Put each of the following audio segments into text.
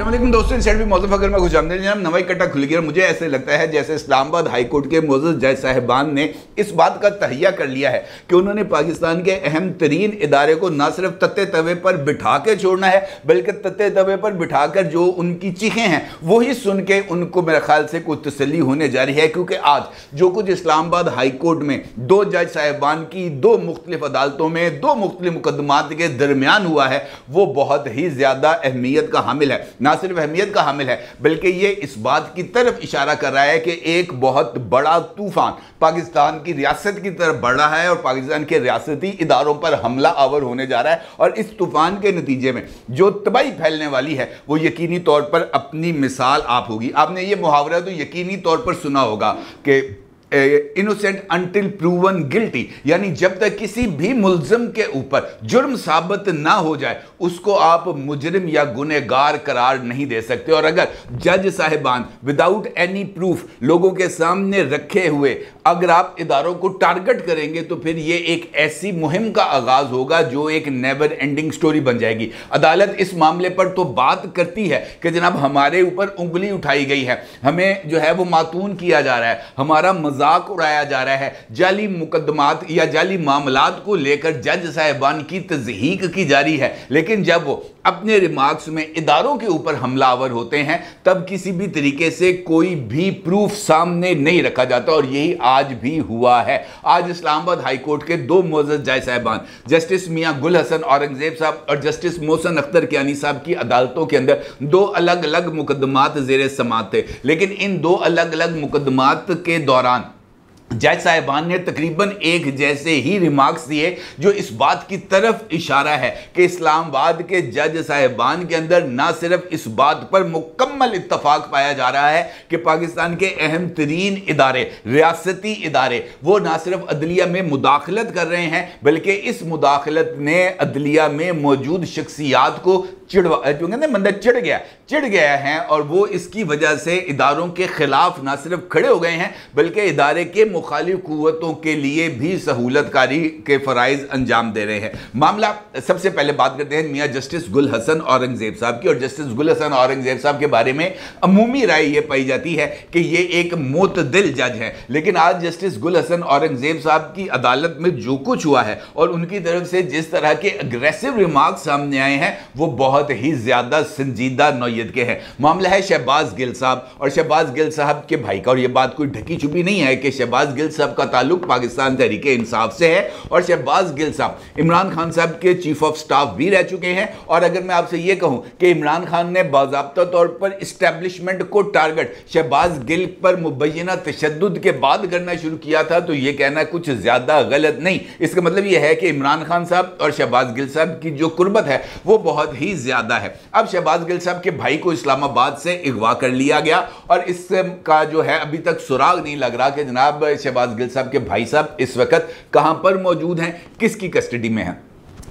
अस्सलाम दोस्तों, सेट भी मौजूद अगर मैं खुशामदीद जनाब नवा इकट्ठा खुल गया। मुझे ऐसे लगता है जैसे इस्लामाबाद हाई कोर्ट के मोअज़्ज़ज़ जज साहिबान ने इस बात का तहिया कर लिया है कि उन्होंने पाकिस्तान के अहम तरीन इदारे को न सिर्फ तत्ते तवे पर बिठा के छोड़ना है, बल्कि तत्ते तवे पर बिठा कर जो उनकी चीखें हैं वही सुन के उनको मेरे ख्याल से कुछ तसल्ली होने जा रही है। क्योंकि आज जो कुछ इस्लामाबाद हाई कोर्ट में दो जज साहिबान की दो मुख्तलिफ अदालतों में दो मुख्तलिफ मुकदमात के दरमियान हुआ है, वो बहुत ही ज़्यादा अहमियत का हामिल है। ना सिर्फ अहमियत का हामिल है बल्कि ये इस बात की तरफ इशारा कर रहा है कि एक बहुत बड़ा तूफान पाकिस्तान की रियासत की तरफ बढ़ रहा है और पाकिस्तान के रियासती इदारों पर हमला आवर होने जा रहा है। और इस तूफान के नतीजे में जो तबाही फैलने वाली है वो यकीनी तौर पर अपनी मिसाल आप होगी। आपने ये मुहावरा तो यकीनी तौर पर सुना होगा कि इनोसेंट अंटिल प्रूवन गिल्टी, यानी जब तक किसी भी मुल्ज़िम के ऊपर जुर्म साबित ना हो जाए उसको आप मुजरिम या गुनहगार करार नहीं दे सकते। और अगर जज साहिबान विदाउट एनी प्रूफ लोगों के सामने रखे हुए अगर आप इदारों को टारगेट करेंगे तो फिर ये एक ऐसी मुहिम का आगाज होगा जो एक नेवर एंडिंग स्टोरी बन जाएगी। अदालत इस मामले पर तो बात करती है कि जनाब हमारे ऊपर उंगली उठाई गई है, हमें जो है वो मातून किया जा रहा है, हमारा मजाक उड़ाया जा रहा है, जाली मुकदमात या जाली मामलात को लेकर जज साहिबान की तज़हीक की जा रही है। लेकिन जब वो अपने रिमार्क्स में इदारों के ऊपर हमलावर होते हैं तब किसी भी तरीके से कोई भी प्रूफ सामने नहीं रखा जाता। और यही आज भी हुआ है। आज इस्लामाबाद हाई कोर्ट के दो मुअज़्ज़ज़ जज साहिबान जस्टिस मियां गुल हसन औरंगजेब साहब और जस्टिस मोहसिन अख्तर कियानी साहब की अदालतों के अंदर दो अलग अलग मुकदमात ज़ेरे समाअत थे। लेकिन इन दो अलग अलग मुकदमात के दौरान जज साहिबान ने तकरीबन एक जैसे ही रिमार्क्स दिए जो इस बात की तरफ इशारा है कि इस्लामाबाद के जज साहिबान के अंदर ना सिर्फ इस बात पर मुकम्मल इत्तफाक पाया जा रहा है कि पाकिस्तान के अहम तरीन इदारे रियासती इदारे वो ना सिर्फ अदलिया में मुदाखलत कर रहे हैं बल्कि इस मुदाखलत ने अदलिया में मौजूद शख्सियात को बंदा चिढ़ गया है और वो इसकी वजह से इदारों के खिलाफ ना सिर्फ खड़े हो गए हैं बल्कि इदारे के मुखालिफ कुव्वतों के लिए भी सहूलतकारी के फ़राइज़ अंजाम दे रहे हैं। मामला सबसे पहले बात करते हैं मियाँ जस्टिस गुल हसन औरंगजेब साहब की। और जस्टिस गुल हसन औरंगजेब साहब के बारे में अमूमी राय ये पाई जाती है कि ये एक मोतदिल जज है। लेकिन आज जस्टिस गुल हसन औरंगजेब साहब की अदालत में जो कुछ हुआ है और उनकी तरफ से जिस तरह के अग्रेसिव रिमार्क सामने आए हैं वो बहुत ही ज्यादा संजीदा नौयत के हैं। मामला है शहबाज गिल साहब और शहबाज गिल साहब के भाई का। और यह बात कोई ढकी छुपी नहीं है कि शहबाज गिल साहब का ताल्लुक पाकिस्तान तहरीक इंसाफ से है और शहबाज गिल साहब इमरान खान साहब के चीफ ऑफ स्टाफ भी रह चुके हैं। और अगर मैं आपसे यह कहूं कि इमरान खान ने बाज़ाब्ता तौर पर इस्टेब्लिशमेंट को टारगेट शहबाज गिल पर मुबैना तशद्दुद के बाद करना शुरू किया था तो यह कहना कुछ ज्यादा गलत नहीं। इसका मतलब यह है कि इमरान खान साहब और शहबाज गिल साहब की जो कुर्बत है वो बहुत ही ज्यादा है। अब शहबाज गिल साहब के भाई को इस्लामाबाद से अगवा कर लिया गया और इसका जो है अभी तक सुराग नहीं लग रहा कि जनाब शहबाज गिल साहब के भाई साहब इस वक्त कहां पर मौजूद हैं, किसकी कस्टडी में हैं।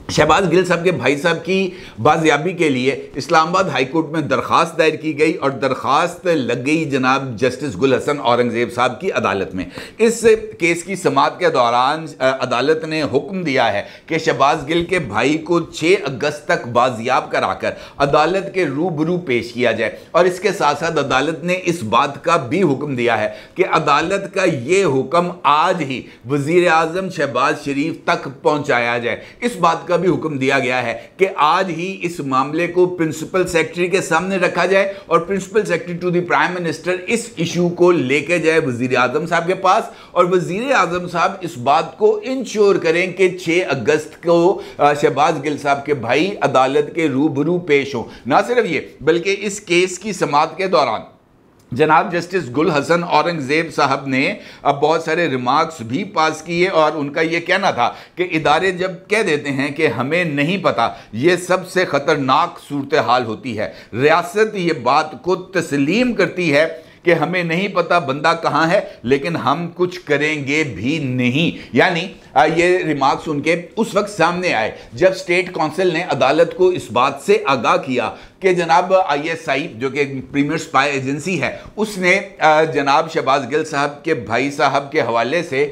शहबाज गिल साहब के भाई साहब की बाजियाबी के लिए इस्लामाबाद हाई कोर्ट में दरख्वास्त दायर की गई और दरख्वास्त लग गई जनाब जस्टिस गुल हसन औरंगजेब साहब की अदालत में। इस केस की समाअत के दौरान अदालत ने हुक्म दिया है कि शहबाज गिल के भाई को 6 अगस्त तक बाजियाब कराकर अदालत के रूबरू पेश किया जाए। और इसके साथ साथ अदालत ने इस बात का भी हुक्म दिया है कि अदालत का ये हुक्म आज ही वज़ीर आज़म शहबाज शरीफ तक पहुँचाया जाए। इस बात का भी हुक्म दिया गया है कि आज ही इस मामले को प्रिंसिपल सेक्रेटरी के सामने रखा जाए और principal secretary to the prime minister इस इशू को लेके जाए वजीर आजम साहब के पास और वजीर आजम साहब इस बात को इंश्योर करें कि 6 अगस्त को शहबाज गिल साहब के भाई अदालत के रूबरू पेश हो। ना सिर्फ ये बल्कि इस केस की समाअत के दौरान जनाब जस्टिस गुल हसन औरंगजेब साहब ने अब बहुत सारे रिमार्क्स भी पास किए और उनका यह कहना था कि इदारे जब कह देते हैं कि हमें नहीं पता, यह सबसे ख़तरनाक सूरत हाल होती है। रियासत ये बात को तस्लीम करती है कि हमें नहीं पता बंदा कहाँ है लेकिन हम कुछ करेंगे भी नहीं। यानी ये रिमार्क्स उनके उस वक्त सामने आए जब स्टेट काउंसिल ने अदालत को इस बात से आगाह किया कि जनाब ISI जो कि प्रीमियर स्पाई एजेंसी है उसने जनाब शहबाज गिल साहब के भाई साहब के हवाले से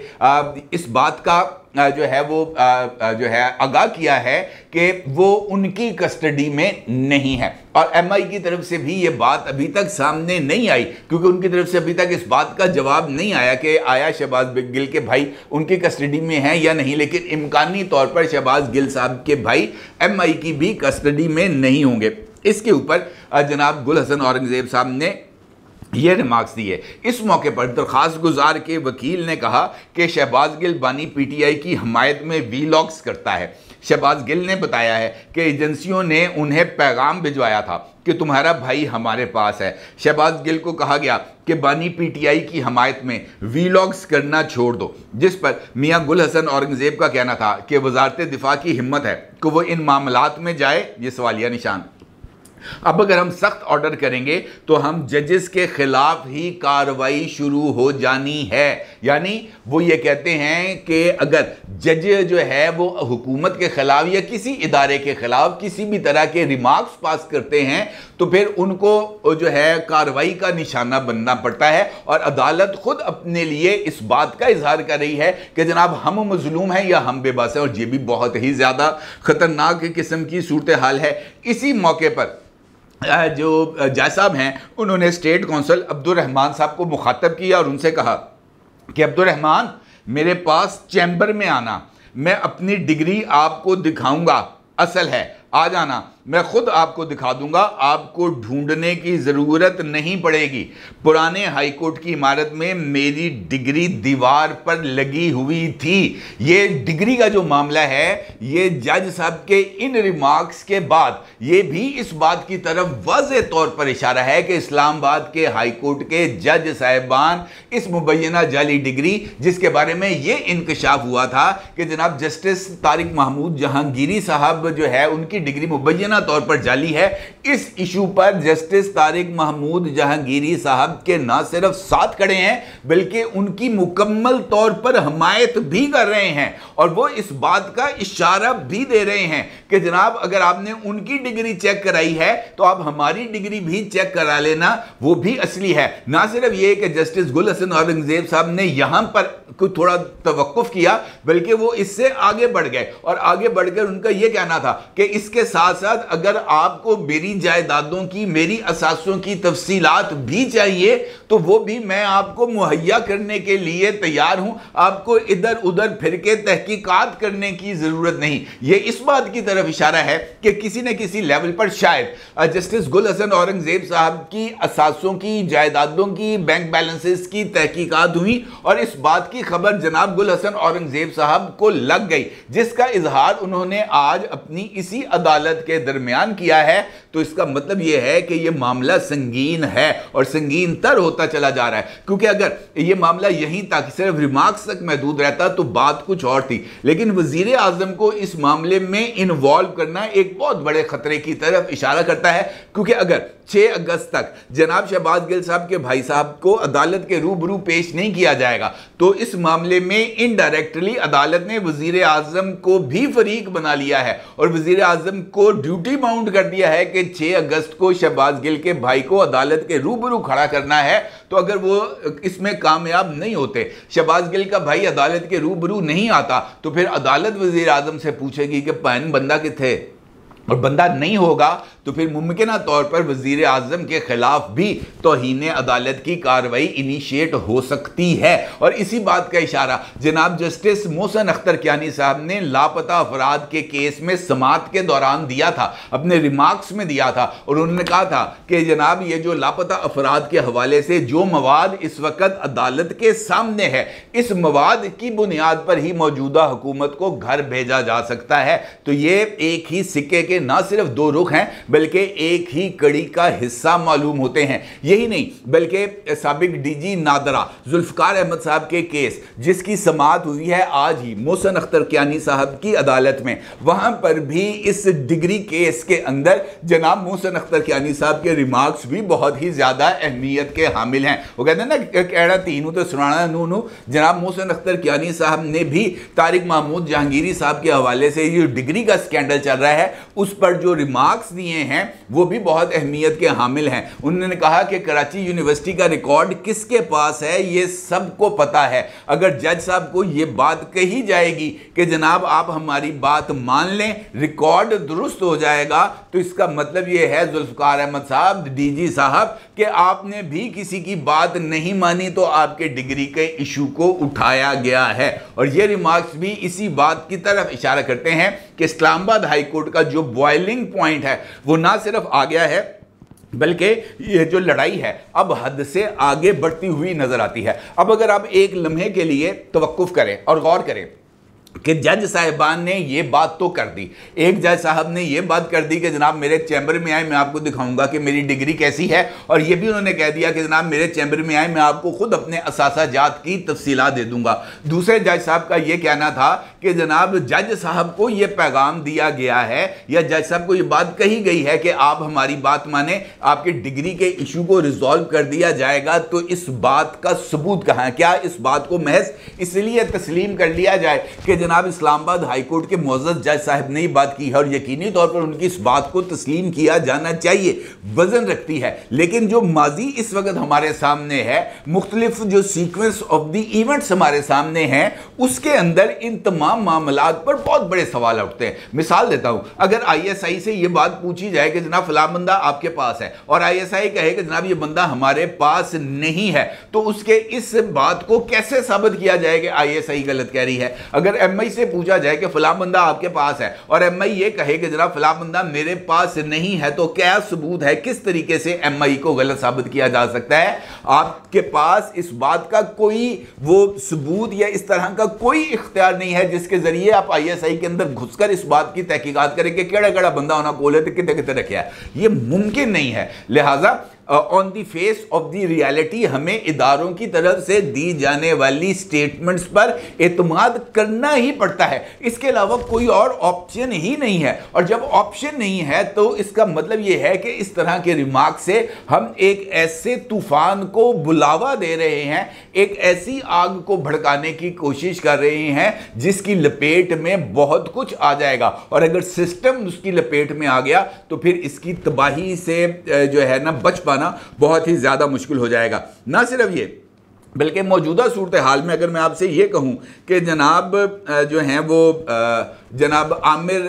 इस बात का जो है वो जो है आगाह किया है कि वो उनकी कस्टडी में नहीं है। और एमआई की तरफ से भी ये बात अभी तक सामने नहीं आई, क्योंकि उनकी तरफ से अभी तक इस बात का जवाब नहीं आया कि आया शहबाज गिल के भाई उनकी कस्टडी में हैं या नहीं। लेकिन इम्कानी तौर पर शहबाज गिल साहब के भाई एमआई की भी कस्टडी में नहीं होंगे। इसके ऊपर जनाब गुल हसन औरंगजेब साहब ने ये रिमार्क्स दिए। इस मौके पर दरख्वास्त गुजार के वकील ने कहा कि शहबाज गिल बानी पीटीआई की हमायत में वीलॉग्स करता है। शहबाज गिल ने बताया है कि एजेंसियों ने उन्हें पैगाम भिजवाया था कि तुम्हारा भाई हमारे पास है। शहबाज गिल को कहा गया कि बानी पीटीआई की हमायत में वीलॉग्स करना छोड़ दो, जिस पर मियां गुल हसन औरंगजेब का कहना था कि वजारत दिफा की हिम्मत है कि वो इन मामलात में जाए। ये सवालिया निशान। अब अगर हम सख्त ऑर्डर करेंगे तो हम जजेस के खिलाफ ही कार्रवाई शुरू हो जानी है। यानी वो ये कहते हैं कि अगर जज जो है वो हुकूमत के खिलाफ या किसी इदारे के खिलाफ किसी भी तरह के रिमार्क्स पास करते हैं तो फिर उनको जो है कार्रवाई का निशाना बनना पड़ता है। और अदालत खुद अपने लिए इस बात का इजहार कर रही है कि जनाब हम मजलूम हैं या हम बेबस हैं, और ये भी बहुत ही ज़्यादा खतरनाक किस्म की सूरत हाल है। इसी मौके पर जो जज साहब हैं उन्होंने स्टेट कौंसल अब्दुल रहमान साहब को मुखातब किया और उनसे कहा कि अब्दुल रहमान मेरे पास चैम्बर में आना, मैं अपनी डिग्री आपको दिखाऊंगा, असल है आ जाना, मैं खुद आपको दिखा दूंगा, आपको ढूंढने की ज़रूरत नहीं पड़ेगी। पुराने हाई कोर्ट की इमारत में मेरी डिग्री दीवार पर लगी हुई थी। ये डिग्री का जो मामला है, ये जज साहब के इन रिमार्क्स के बाद ये भी इस बात की तरफ वाज़ेह तौर पर इशारा है कि इस्लामाबाद के हाई कोर्ट के जज साहिबान इस मुबैना जाली डिग्री, जिसके बारे में ये इंकशाफ हुआ था कि जनाब जस्टिस तारिक महमूद जहांगीरी साहब जो है उनकी डिग्री मुबैना तौर पर जाली है, इस इशू पर जस्टिस तारिक महमूद जहांगीरी साहब के ना सिर्फ साथ खड़े हैं बल्कि उनकी मुकम्मल तौर पर हमायत भी कर रहे हैं। और वो इस बात का इशारा भी दे रहे हैं कि जनाब अगर आपने उनकी डिग्री चेक कराई है तो आप हमारी डिग्री भी चेक करा लेना, वो भी असली है। ना सिर्फ ये कि जस्टिस गुल हसन औरंगजेब साहब ने यहां पर कुछ थोड़ा तवक्कुफ किया बल्कि वो इससे आगे बढ़ गए और आगे बढ़कर उनका यह कहना था कि इसके साथ साथ अगर आपको मेरी जायदादों की, मेरी असासों की तफसीलात भी चाहिए तो वो भी मैं आपको मुहैया करने के लिए तैयार हूं। आपको इधर उधर फिर के तहकीकात करने की जरूरत नहीं। ये इस बात की तरफ इशारा है कि किसी न किसी लेवल पर शायद जस्टिस गुल हसन औरंगजेब साहब की असासों की, जायदादों की, बैंक बैलेंसेस की तहकीकात हुई और इस बात की खबर जनाब गुल हसन औरंगजेब साहब को लग गई, जिसका इजहार उन्होंने आज अपनी इसी अदालत के दरमियान किया है। तो इसका मतलब यह है कि यह मामला संगीन है और संगीन तर होता चला जा रहा है, क्योंकि अगर यह मामला यहीं तक सिर्फ रिमार्क्स तक महदूद रहता तो बात कुछ और थी। लेकिन वजीर आजम को इस मामले में इन्वॉल्व करना एक बहुत बड़े खतरे की तरफ इशारा करता है, क्योंकि अगर 6 अगस्त तक जनाब शहबाज गिल साहब के भाई साहब को अदालत के रूबरू पेश नहीं किया जाएगा तो इस मामले में इनडायरेक्टली अदालत ने वजीर आजम को भी फरीक बना लिया है और वजीर आजम को ड्यूटी बाउंड कर दिया है कि 6 अगस्त को शहबाज गिल के भाई को अदालत के रूबरू खड़ा करना है। तो अगर वो इसमें कामयाब नहीं होते, शहबाज गिल का भाई अदालत के रूबरू नहीं आता, तो फिर अदालत वजीर आजम से पूछेगी कि पैन बंदा किथे, और बंदा नहीं होगा तो फिर मुमकिन तौर पर वजीर आजम के खिलाफ भी तौहीन अदालत की कार्रवाई इनिशिएट हो सकती है। और इसी बात का इशारा जनाब जस्टिस मोहसिन अख्तर कियानी साहब ने लापता अफराद के केस में समाअत के दौरान दिया था, अपने रिमार्क्स में दिया था, और उन्होंने कहा था कि जनाब ये जो लापता अफराद के हवाले से जो मवाद इस वक्त अदालत के सामने है, इस मवाद की बुनियाद पर ही मौजूदा हुकूमत को घर भेजा जा सकता है। तो ये एक ही सिक्के के ना सिर्फ 2 रुख हैं बल्कि एक ही कड़ी का हिस्सा मालूम होते हैं। यही नहीं बल्कि साबिक डीजी नादरा जुल्फकार अहमद साहब के केस जिसकी समाअत हुई है आज ही मोहसिन अख्तर कियानी साहब की अदालत में, वहां पर भी इस डिग्री केस के अंदर जनाब मोहसिन अख्तर कियानी साहब के रिमार्क्स भी बहुत ही ज्यादा अहमियत के हामिल हैं। वो कहते हैं ना कहना तीनों तो सुनाना नूनू। जनाब मोहसिन अख्तर कियानी साहब ने भी तारिक महमूद जहांगीरी साहब के हवाले से ये डिग्री का स्कैंडल चल रहा है उस पर जो रिमार्क्स दिए हैं वो भी बहुत अहमियत के हामिल हैं। उन्होंने कहा कि कराची यूनिवर्सिटी का रिकॉर्ड किसके पास है ये सबको पता है। अगर जज साहब को ये बात कही जाएगी कि जनाब आप हमारी बात मान लें, रिकॉर्ड दुरुस्त हो जाएगा, तो इसका मतलब ये है जुल्फकार अहमद साहब, डीजी साहब, कि आपने भी किसी की बात नहीं मानी तो आपके डिग्री के इशू को उठाया गया है। और ये रिमार्क्स भी इसी बात की तरफ इशारा करते हैं कि इस्लामाबाद हाई कोर्ट का जो बॉइलिंग पॉइंट है वो ना सिर्फ आ गया है, बल्कि ये जो लड़ाई है अब हद से आगे बढ़ती हुई नजर आती है। अब अगर आप एक लम्हे के लिए तवक्कुफ करें और गौर करें कि जज साहिबान ने ये बात तो कर दी, एक जज साहब ने ये बात कर दी कि जनाब मेरे चैम्बर में आए, मैं आपको दिखाऊंगा कि मेरी डिग्री कैसी है, और ये भी उन्होंने कह दिया कि जनाब मेरे चैम्बर में आए, मैं आपको खुद अपने असासाजात की तफसीलात दे दूंगा। दूसरे जज साहब का ये कहना था कि जनाब जज साहब को ये पैगाम दिया गया है या जज साहब को ये बात कही गई है कि आप हमारी बात माने, आपके डिग्री के इशू को रिजॉल्व कर दिया जाएगा। तो इस बात का सबूत कहाँ है? क्या इस बात को महज इसलिए तस्लीम कर लिया जाए कि जनाब इस्लामाबाद हाईकोर्ट के मुअज़्ज़ज़ जज साहब ने बात की है और यकीनी तौर पर उनकी इस बात को तस्लीम किया जाना चाहिए, वजन रखती है। लेकिन जो माजी इस वक्त हमारे सामने है, मुख्तलिफ जो सीक्वेंस ऑफ द इवेंट्स हमारे सामने हैं, उसके अंदर इन तमाम मामलात पर बहुत बड़े सवाल उठते हैं। मिसाल देता हूं, अगर ISI से यह बात पूछी जाए कि जनाब फलां बंदा आपके पास है और ISI कहे कि जनाब ये बंदा हमारे पास नहीं है, तो उसके इस बात को कैसे साबित किया जाए कि ISI गलत कह रही है? अगर MI से पूछा जाए कि फलां बंदा आपके पास है और MI ये कहे कि जनाब फलां बंदा मेरे पास नहीं है, तो क्या सबूत है? किस तरीके से MI को गलत साबित किया जा सकता है? आपके पास इस बात का कोई वो सबूत या इस तरह का कोई इख्तियार नहीं है जिसके जरिए आप ISI के अंदर घुसकर इस बात की तहकीकात करें कि केड़ा केड़ा बंदा होना कोल है, कितने कितने रखे है। ये मुमकिन नहीं है। लिहाजा on the face of the reality हमें इदारों की तरफ से दी जाने वाली स्टेटमेंट्स पर एतमाद करना ही पड़ता है, इसके अलावा कोई और ऑप्शन ही नहीं है। और जब ऑप्शन नहीं है तो इसका मतलब यह है कि इस तरह के रिमार्क से हम एक ऐसे तूफान को बुलावा दे रहे हैं, एक ऐसी आग को भड़काने की कोशिश कर रहे हैं जिसकी लपेट में बहुत कुछ आ जाएगा। और अगर सिस्टम उसकी लपेट में आ गया तो फिर इसकी तबाही से जो है ना बच पाना बहुत ही ज्यादा मुश्किल हो जाएगा। ना सिर्फ ये, बल्कि मौजूदा सूरत हाल में अगर मैं आपसे ये कहूं कि जनाब जो हैं वो जनाब आमिर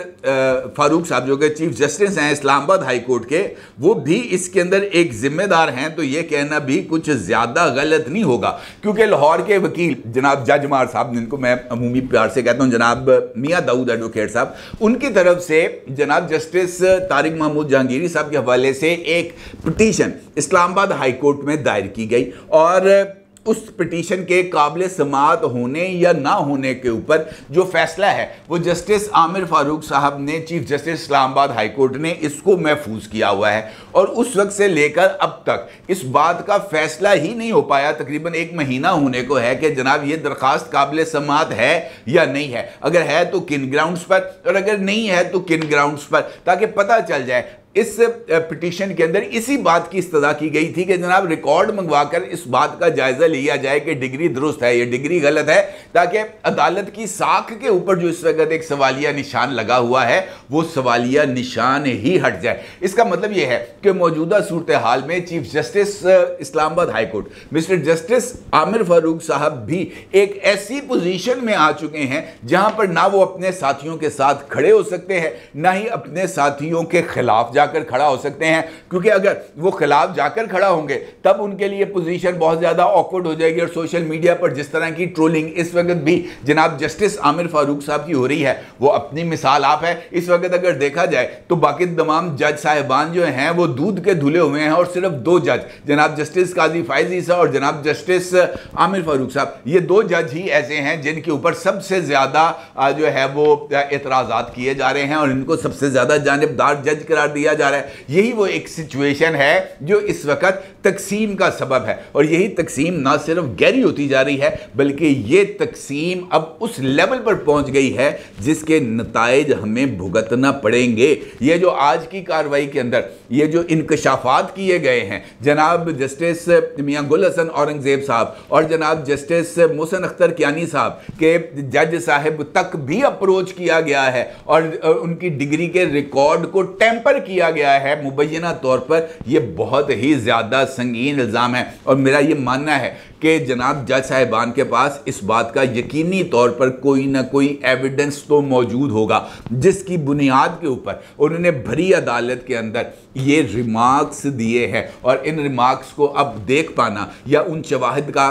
फारूक साहब जो कि चीफ जस्टिस हैं इस्लामाबाद हाई कोर्ट के, वो भी इसके अंदर एक जिम्मेदार हैं, तो ये कहना भी कुछ ज़्यादा गलत नहीं होगा। क्योंकि लाहौर के वकील जनाब जज मार साहब, जिनको मैं अमूमी प्यार से कहता हूँ जनाब मियाँ दाऊद एडवोकेट साहब, उनकी तरफ से जनाब जस्टिस तारिक महमूद जहांगीरी साहब के हवाले से एक पिटीशन इस्लामाबाद हाई कोर्ट में दायर की गई और उस पिटीशन के काबिल समाअत होने या ना होने के ऊपर जो फैसला है वो जस्टिस आमिर फारूक साहब ने, chief justice Islamabad high court ने इसको महफूज किया हुआ है। और उस वक्त से लेकर अब तक इस बात का फैसला ही नहीं हो पाया, तकरीबन 1 महीना होने को है कि जनाब ये दरखास्त काबिल समाअत है या नहीं है, अगर है तो किन ग्राउंड्स पर और अगर नहीं है तो किन ग्राउंड्स पर, ताकि पता चल जाए। इस पिटीशन के अंदर इसी बात की इस्तदा की गई थी कि जनाब रिकॉर्ड मंगवाकर इस बात का जायजा लिया जाए कि डिग्री दुरुस्त है या डिग्री गलत है, ताकि अदालत की साख के ऊपर जो इस वक्त एक सवालिया निशान लगा हुआ है वो सवालिया निशान ही हट जाए। इसका मतलब यह है कि मौजूदा सूरत हाल में chief justice Islamabad high court mister justice Aamir Farooq साहब भी एक ऐसी पोजीशन में आ चुके हैं जहां पर ना वो अपने साथियों के साथ खड़े हो सकते हैं, ना ही अपने साथियों के खिलाफ जाकर खड़ा हो सकते हैं। क्योंकि अगर वो खिलाफ जाकर खड़ा होंगे तब उनके लिए पोजीशन बहुत ज्यादा ऑकवर्ड हो जाएगी। और सोशल मीडिया पर जिस तरह की ट्रोलिंग इस वक्त भी जनाब जस्टिस आमिर फारूक साहब की हो रही है, वो अपनी मिसाल आप है। इस वक्त अगर देखा जाए तो बाकी तमाम जज साहिबान जो हैं वो दूध के धुले हुए हैं और सिर्फ 2 जज, जनाब जस्टिस काजी फायजी साहब और जनाब जस्टिस आमिर फारूक साहब, ये 2 जज ही ऐसे हैं जिनके ऊपर सबसे ज्यादा जो है वो एतराजात किए जा रहे हैं और इनको सबसे ज्यादा जानिबदार जज करार दिया जा रहा है। यही वो एक सिचुएशन है जो इस वक्त तकसीम का सबब है। और यही तकसीम ना सिर्फ गहरी होती जा रही है बल्कि ये तकसीम अब उस लेवल पर पहुंच गई है जिसके नताइज हमें भुगत बरतना पड़ेंगे। ये जो आज की कार्रवाई के अंदर ये जो इंकशाफात किए गए हैं जनाब जस्टिस मियां गुल हसन औरंगजेब साहब और जनाब जस्टिस मोहसिन अख्तर कियानी साहब के जज साहब तक भी अप्रोच किया गया है और उनकी डिग्री के रिकॉर्ड को टेम्पर किया गया है मुबैना तौर पर, यह बहुत ही ज़्यादा संगीन इल्ज़ाम है। और मेरा ये मानना है कि जनाब जज साहिबान के पास इस बात का यकीनी तौर पर कोई ना कोई एविडेंस तो मौजूद होगा जिसकी बुनियाद के ऊपर उन्होंने भरी अदालत के अंदर ये रिमार्क्स दिए हैं। और इन रिमार्क्स को अब देख पाना या उन शवाहिद का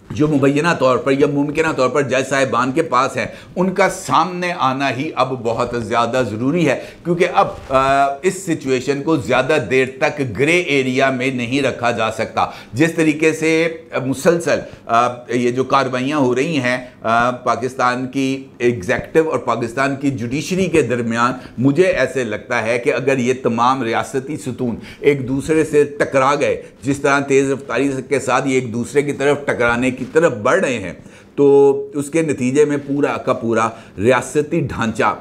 जो मुबैना तौर पर या मुमकिन तौर पर जज साहिबान के पास है उनका सामने आना ही अब बहुत ज़्यादा ज़रूरी है, क्योंकि अब इस सिचुएशन को ज़्यादा देर तक ग्रे एरिया में नहीं रखा जा सकता। जिस तरीके से मुसलसल ये जो कार्रवाइयाँ हो रही हैं पाकिस्तान की एग्जेक्टिव और पाकिस्तान की जुडिशरी के दरमियान, मुझे ऐसे लगता है कि अगर ये तमाम रियासती सतून एक दूसरे से टकरा गए, जिस तरह तेज़ रफ्तारी के साथ ये एक दूसरे की तरफ टकराने की तरफ बढ़ रहे हैं, तो उसके नतीजे में पूरा का पूरा रियासती ढांचा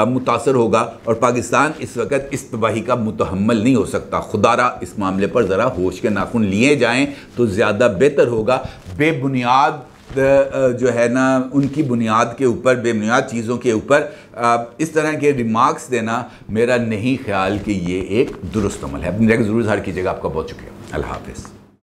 मुतासर होगा और पाकिस्तान इस वक्त इस तबाही का मुतहम्मल नहीं हो सकता। खुदारा इस मामले पर ज़रा होश के नाखून लिए जाएं तो ज़्यादा बेहतर होगा। बेबुनियाद जो है ना उनकी बुनियाद के ऊपर, बेबुनियाद चीज़ों के ऊपर इस तरह के रिमार्क्स देना मेरा नहीं ख्याल कि ये एक दुरुस्त अमल है। अपनी जगह ज़रूर ज़ाहिर कीजिएगा। आपका बहुत शुक्रिया। अल्लाह हाफ़िज़।